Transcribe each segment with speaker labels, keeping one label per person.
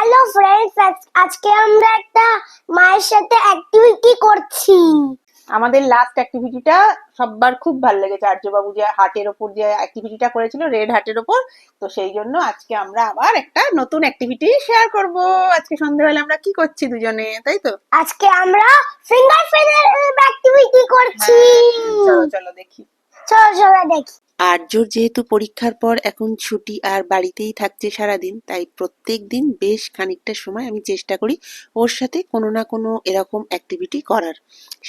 Speaker 1: Hello friends, আজকে আমরা একটা মায়ের সাথে অ্যাক্টিভিটি করছি।
Speaker 2: আমাদের লাস্ট অ্যাক্টিভিটিটা সবার খুব ভালো লেগেছে। আর্যবাবু যে হাটের ওপর যে অ্যাক্টিভিটিটা করেছিল, রেড হাটের ওপর, তো সেই জন্য আজকে আমরা আবার একটা নতুন অ্যাক্টিভিটি শেয়ার করব। আজকে সন্ধ্যাবেলা আমরা কি করছি দুজনে, তাই তো?
Speaker 1: আজকে আমরা ফিঙ্গার ফ্রেন্ড অ্যাক্টিভিটি করছি।
Speaker 2: চলো চলো দেখি।
Speaker 1: চলো চলো দেখি।
Speaker 3: আর্যর যেহেতু পরীক্ষার পর এখন ছুটি আর বাড়িতেই থাকছে সারাদিন, তাই প্রত্যেক দিন বেশ খানিকটা সময় আমি চেষ্টা করি ওর সাথে কোনো না কোনো এরকম অ্যাক্টিভিটি করার।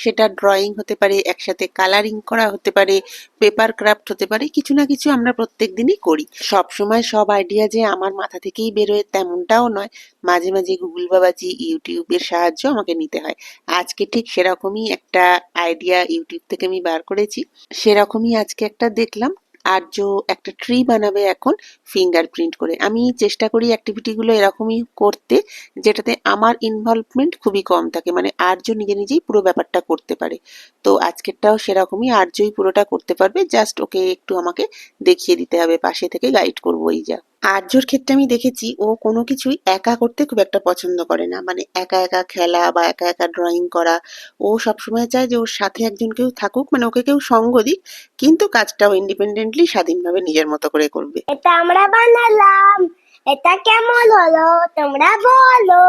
Speaker 3: সেটা ড্রয়িং হতে পারে, একসাথে কালারিং করা হতে পারে, পেপার ক্রাফট হতে পারে, কিছু না কিছু আমরা প্রত্যেক দিনই করি। সব সময় সব আইডিয়া যে আমার মাথা থেকেই বেরোয় তেমনটাও নয়, মাঝে মাঝে গুগল বাবাজি, ইউটিউবের সাহায্য আমাকে নিতে হয়। আজকে ঠিক সেরকমই একটা আইডিয়া ইউটিউব থেকে আমি বার করেছি। সেরকমই আজকে একটা দেখলাম, আর্য একটা ট্রি বানাবে এখন ফিঙ্গারপ্রিন্ট করে। আমি চেষ্টা করি অ্যাক্টিভিটিগুলো এরকমই করতে, যেটাতে আমার ইনভলভমেন্ট খুবই কম থাকে, মানে আর্য নিজে নিজেই পুরো ব্যাপারটা করতে পারে। তো আজকেরটাও সেরকমই, আর্যই পুরোটা করতে পারবে, জাস্ট ওকে একটু আমাকে দেখিয়ে দিতে হবে, পাশে থেকে গাইড করবো। এই যা আর্যর ক্ষেত্রে আমি দেখেছি, ও কোনো কিছুই একা করতে খুব একটা পছন্দ করে না, মানে একা একা খেলা বা একা একা ড্রয়িং করা। ও সবসময় চায় যে ওর সাথে একজন কেউ থাকুক, মানে ওকে কেউ সঙ্গ দিক, কিন্তু কাজটাও ইন্ডিপেন্ডেন্টলি স্বাধীনভাবে নিজের মতো করে করবে।
Speaker 1: এটা আমরা বানালাম, এটা কেমন হলো তোমরা বলো।